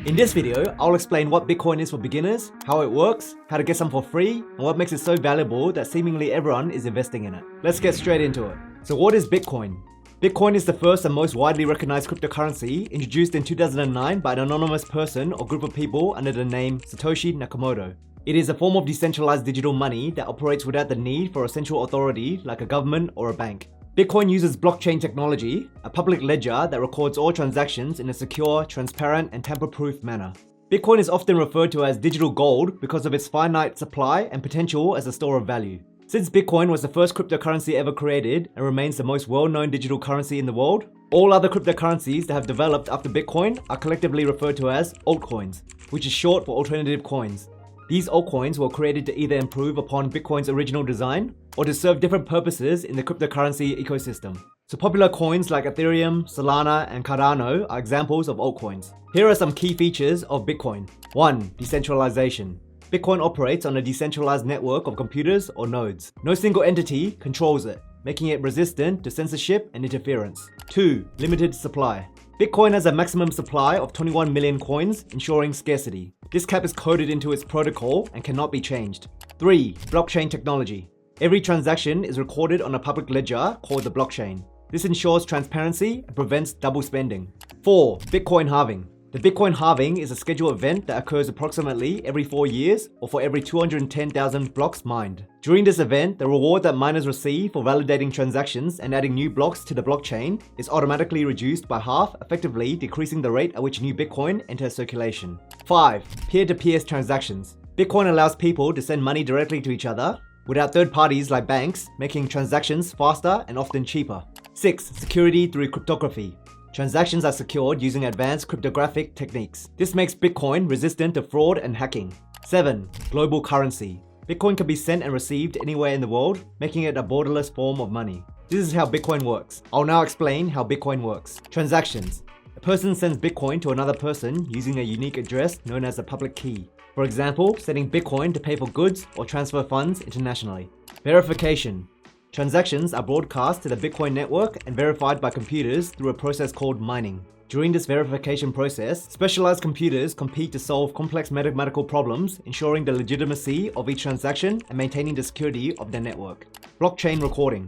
In this video, I'll explain what Bitcoin is for beginners, how it works, how to get some for free, and what makes it so valuable that seemingly everyone is investing in it. Let's get straight into it. So what is Bitcoin? Bitcoin is the first and most widely recognized cryptocurrency introduced in 2009 by an anonymous person or group of people under the name Satoshi Nakamoto. It is a form of decentralized digital money that operates without the need for a central authority like a government or a bank. Bitcoin uses blockchain technology, a public ledger that records all transactions in a secure, transparent, and tamper-proof manner. Bitcoin is often referred to as digital gold because of its finite supply and potential as a store of value. Since Bitcoin was the first cryptocurrency ever created and remains the most well-known digital currency in the world, all other cryptocurrencies that have developed after Bitcoin are collectively referred to as altcoins, which is short for alternative coins. These altcoins were created to either improve upon Bitcoin's original design or to serve different purposes in the cryptocurrency ecosystem. So popular coins like Ethereum, Solana, and Cardano are examples of altcoins. Here are some key features of Bitcoin. 1. Decentralization. Bitcoin operates on a decentralized network of computers or nodes. No single entity controls it, making it resistant to censorship and interference. 2. Limited supply. Bitcoin has a maximum supply of 21 million coins, ensuring scarcity. This cap is coded into its protocol and cannot be changed. 3. Blockchain technology. Every transaction is recorded on a public ledger called the blockchain. This ensures transparency and prevents double spending. 4. Bitcoin halving. The Bitcoin halving is a scheduled event that occurs approximately every 4 years or for every 210,000 blocks mined. During this event, the reward that miners receive for validating transactions and adding new blocks to the blockchain is automatically reduced by half, effectively decreasing the rate at which new Bitcoin enters circulation. 5. Peer-to-peer transactions. Bitcoin allows people to send money directly to each other without third parties like banks, making transactions faster and often cheaper. 6. Security through cryptography. Transactions are secured using advanced cryptographic techniques. This makes Bitcoin resistant to fraud and hacking. 7. Global currency. Bitcoin can be sent and received anywhere in the world, making it a borderless form of money. This is how Bitcoin works. I'll now explain how Bitcoin works. Transactions. A person sends Bitcoin to another person using a unique address known as a public key. For example, sending Bitcoin to pay for goods or transfer funds internationally. Verification. Transactions are broadcast to the Bitcoin network and verified by computers through a process called mining. During this verification process, specialized computers compete to solve complex mathematical problems, ensuring the legitimacy of each transaction and maintaining the security of their network. Blockchain recording.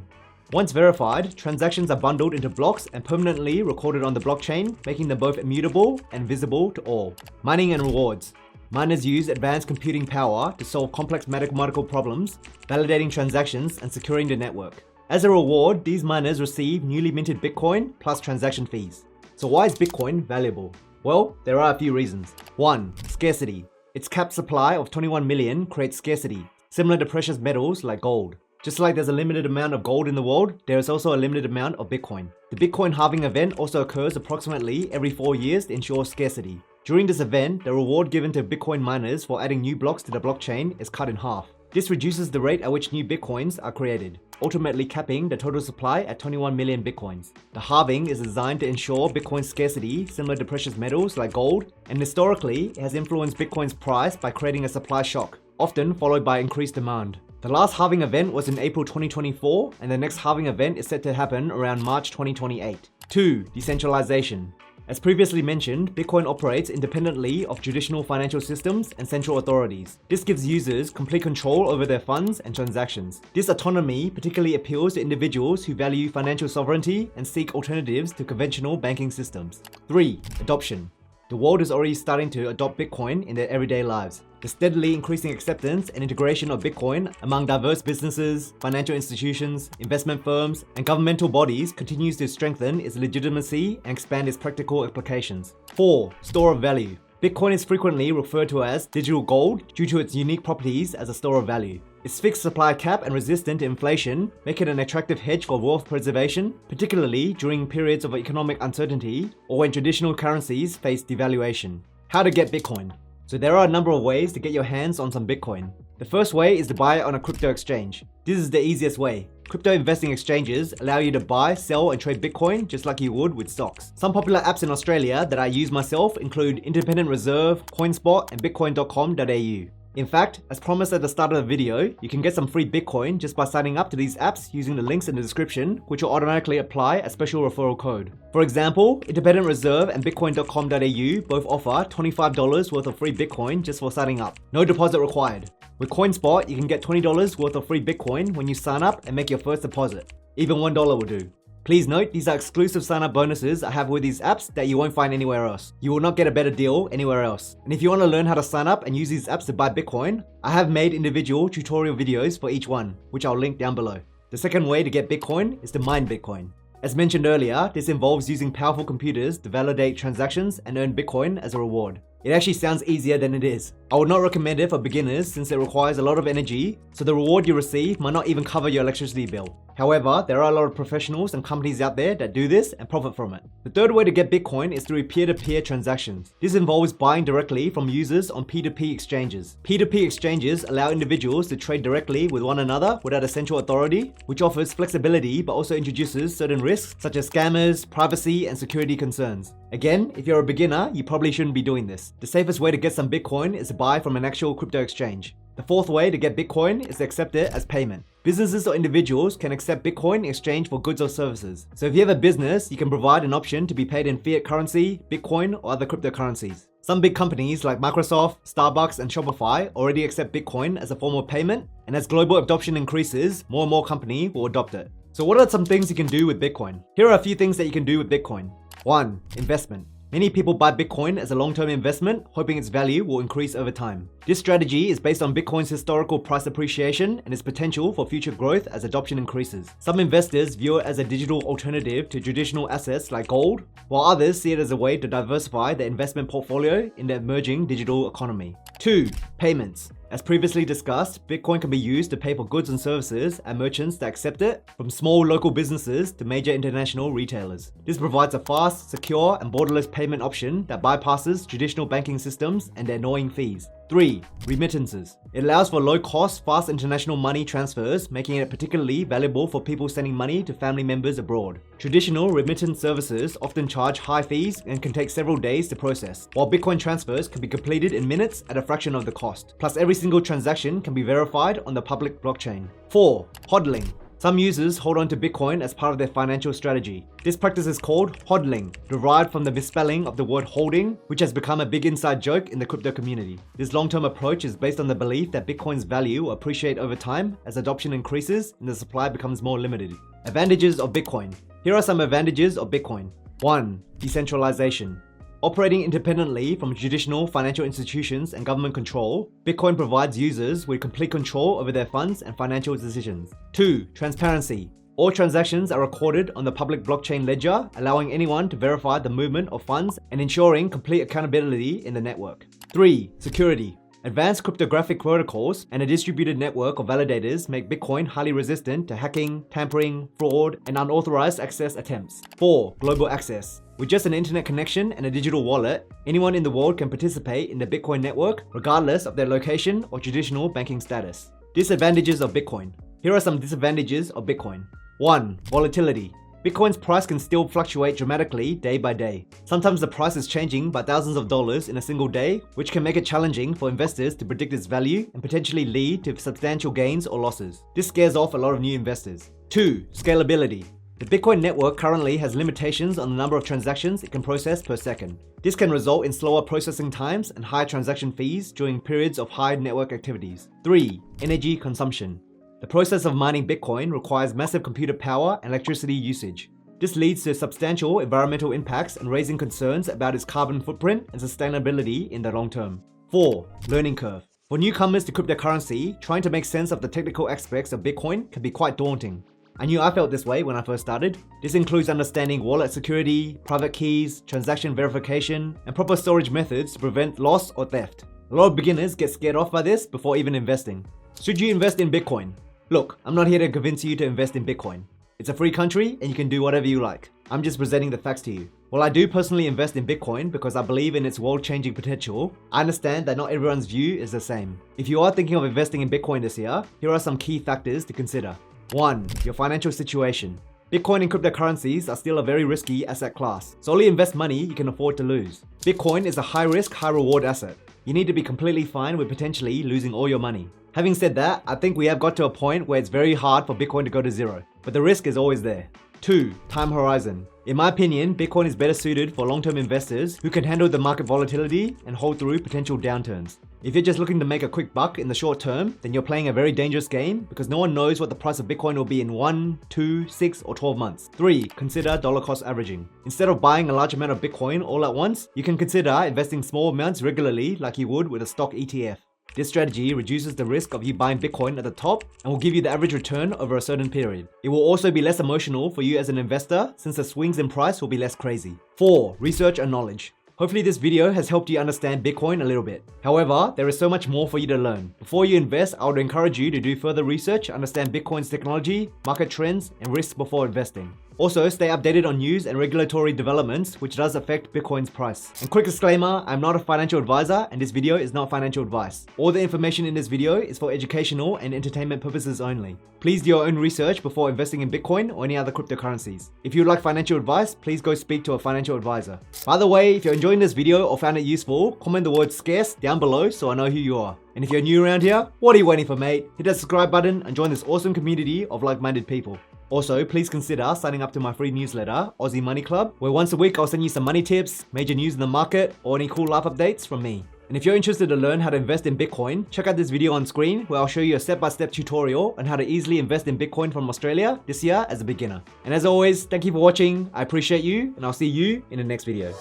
Once verified, transactions are bundled into blocks and permanently recorded on the blockchain, making them both immutable and visible to all. Mining and rewards. Miners use advanced computing power to solve complex mathematical problems, validating transactions and securing the network. As a reward, these miners receive newly minted Bitcoin plus transaction fees. So why is Bitcoin valuable? Well, there are a few reasons. 1. Scarcity. Its capped supply of 21 million creates scarcity, similar to precious metals like gold. Just like there's a limited amount of gold in the world, there is also a limited amount of Bitcoin. The Bitcoin halving event also occurs approximately every 4 years to ensure scarcity. During this event, the reward given to Bitcoin miners for adding new blocks to the blockchain is cut in half. This reduces the rate at which new Bitcoins are created, ultimately capping the total supply at 21 million Bitcoins. The halving is designed to ensure Bitcoin's scarcity, similar to precious metals like gold, and historically, it has influenced Bitcoin's price by creating a supply shock, often followed by increased demand. The last halving event was in April 2024, and the next halving event is set to happen around March 2028. 2. Decentralization. As previously mentioned, Bitcoin operates independently of traditional financial systems and central authorities. This gives users complete control over their funds and transactions. This autonomy particularly appeals to individuals who value financial sovereignty and seek alternatives to conventional banking systems. 3. Adoption. The world is already starting to adopt Bitcoin in their everyday lives. The steadily increasing acceptance and integration of Bitcoin among diverse businesses, financial institutions, investment firms, and governmental bodies continues to strengthen its legitimacy and expand its practical applications. 4. Store of value. Bitcoin is frequently referred to as digital gold due to its unique properties as a store of value. Its fixed supply cap and resistant to inflation make it an attractive hedge for wealth preservation, particularly during periods of economic uncertainty or when traditional currencies face devaluation. How to get Bitcoin? So there are a number of ways to get your hands on some Bitcoin. The first way is to buy it on a crypto exchange. This is the easiest way. Crypto investing exchanges allow you to buy, sell, and trade Bitcoin just like you would with stocks. Some popular apps in Australia that I use myself include Independent Reserve, CoinSpot, and Bitcoin.com.au. In fact, as promised at the start of the video, you can get some free Bitcoin just by signing up to these apps using the links in the description, which will automatically apply a special referral code. For example, Independent Reserve and Bitcoin.com.au both offer $25 worth of free Bitcoin just for signing up. No deposit required. With CoinSpot, you can get $20 worth of free Bitcoin when you sign up and make your first deposit. Even $1 will do. Please note, these are exclusive sign-up bonuses I have with these apps that you won't find anywhere else. You will not get a better deal anywhere else. And if you want to learn how to sign up and use these apps to buy Bitcoin, I have made individual tutorial videos for each one, which I'll link down below. The second way to get Bitcoin is to mine Bitcoin. As mentioned earlier, this involves using powerful computers to validate transactions and earn Bitcoin as a reward. It actually sounds easier than it is. I would not recommend it for beginners since it requires a lot of energy, so the reward you receive might not even cover your electricity bill. However, there are a lot of professionals and companies out there that do this and profit from it. The third way to get Bitcoin is through peer-to-peer transactions. This involves buying directly from users on P2P exchanges. P2P exchanges allow individuals to trade directly with one another without a central authority, which offers flexibility but also introduces certain risks such as scammers, privacy, and security concerns. Again, if you're a beginner, you probably shouldn't be doing this. The safest way to get some Bitcoin is to buy from an actual crypto exchange. The fourth way to get Bitcoin is to accept it as payment. Businesses or individuals can accept Bitcoin in exchange for goods or services. So if you have a business, you can provide an option to be paid in fiat currency, Bitcoin, or other cryptocurrencies. Some big companies like Microsoft, Starbucks, and Shopify already accept Bitcoin as a form of payment, and as global adoption increases, more and more companies will adopt it. So what are some things you can do with Bitcoin? Here are a few things that you can do with Bitcoin. 1. Investment. Many people buy Bitcoin as a long-term investment, hoping its value will increase over time. This strategy is based on Bitcoin's historical price appreciation and its potential for future growth as adoption increases. Some investors view it as a digital alternative to traditional assets like gold, while others see it as a way to diversify their investment portfolio in the emerging digital economy. 2. Payments. As previously discussed, Bitcoin can be used to pay for goods and services at merchants that accept it, from small local businesses to major international retailers. This provides a fast, secure, and borderless payment option that bypasses traditional banking systems and their annoying fees. 3. Remittances. It allows for low-cost, fast international money transfers, making it particularly valuable for people sending money to family members abroad. Traditional remittance services often charge high fees and can take several days to process, while Bitcoin transfers can be completed in minutes at a fraction of the cost. Plus, every single transaction can be verified on the public blockchain. 4. Hodling. Some users hold on to Bitcoin as part of their financial strategy. This practice is called hodling, derived from the misspelling of the word holding, which has become a big inside joke in the crypto community. This long-term approach is based on the belief that Bitcoin's value will appreciate over time as adoption increases and the supply becomes more limited. Advantages of Bitcoin. Here are some advantages of Bitcoin. 1. Decentralization. Operating independently from traditional financial institutions and government control, Bitcoin provides users with complete control over their funds and financial decisions. 2. Transparency. All transactions are recorded on the public blockchain ledger, allowing anyone to verify the movement of funds and ensuring complete accountability in the network. 3. Security. Advanced cryptographic protocols and a distributed network of validators make Bitcoin highly resistant to hacking, tampering, fraud, and unauthorized access attempts. 4. Global access. With just an internet connection and a digital wallet, anyone in the world can participate in the Bitcoin network regardless of their location or traditional banking status. Disadvantages of Bitcoin. Here are some disadvantages of Bitcoin. 1. Volatility. Bitcoin's price can still fluctuate dramatically day by day. Sometimes the price is changing by thousands of dollars in a single day, which can make it challenging for investors to predict its value and potentially lead to substantial gains or losses. This scares off a lot of new investors. 2. Scalability. The Bitcoin network currently has limitations on the number of transactions it can process per second. This can result in slower processing times and higher transaction fees during periods of high network activities. 3. Energy consumption. The process of mining Bitcoin requires massive computer power and electricity usage. This leads to substantial environmental impacts and raising concerns about its carbon footprint and sustainability in the long term. 4. Learning curve. For newcomers to cryptocurrency, trying to make sense of the technical aspects of Bitcoin can be quite daunting. I knew I felt this way when I first started. This includes understanding wallet security, private keys, transaction verification, and proper storage methods to prevent loss or theft. A lot of beginners get scared off by this before even investing. Should you invest in Bitcoin? Look, I'm not here to convince you to invest in Bitcoin. It's a free country and you can do whatever you like. I'm just presenting the facts to you. While I do personally invest in Bitcoin because I believe in its world-changing potential, I understand that not everyone's view is the same. If you are thinking of investing in Bitcoin this year, here are some key factors to consider. 1. Your financial situation. Bitcoin and cryptocurrencies are still a very risky asset class, so only invest money you can afford to lose. Bitcoin is a high-risk, high-reward asset. you need to be completely fine with potentially losing all your money. Having said that, I think we have got to a point where it's very hard for Bitcoin to go to zero, but the risk is always there. 2. Time horizon. In my opinion, Bitcoin is better suited for long-term investors who can handle the market volatility and hold through potential downturns. If you're just looking to make a quick buck in the short term, then you're playing a very dangerous game because no one knows what the price of Bitcoin will be in 1, 2, 6, or 12 months. 3. Consider dollar cost averaging. Instead of buying a large amount of Bitcoin all at once, you can consider investing small amounts regularly like you would with a stock ETF. This strategy reduces the risk of you buying Bitcoin at the top and will give you the average return over a certain period. It will also be less emotional for you as an investor since the swings in price will be less crazy. 4. Research and knowledge. Hopefully this video has helped you understand Bitcoin a little bit. However, there is so much more for you to learn. Before you invest, I would encourage you to do further research, understand Bitcoin's technology, market trends, and risks before investing. Also, stay updated on news and regulatory developments, which does affect Bitcoin's price. And quick disclaimer, I'm not a financial advisor and this video is not financial advice. All the information in this video is for educational and entertainment purposes only. Please do your own research before investing in Bitcoin or any other cryptocurrencies. If you'd like financial advice, please go speak to a financial advisor. By the way, if you're enjoying this video or found it useful, comment the word scarce down below so I know who you are. And if you're new around here, what are you waiting for, mate? Hit that subscribe button and join this awesome community of like-minded people. Also, please consider signing up to my free newsletter, Aussie Money Club, where once a week I'll send you some money tips, major news in the market, or any cool life updates from me. And if you're interested to learn how to invest in Bitcoin, check out this video on screen where I'll show you a step-by-step tutorial on how to easily invest in Bitcoin from Australia this year as a beginner. And as always, thank you for watching, I appreciate you, and I'll see you in the next video.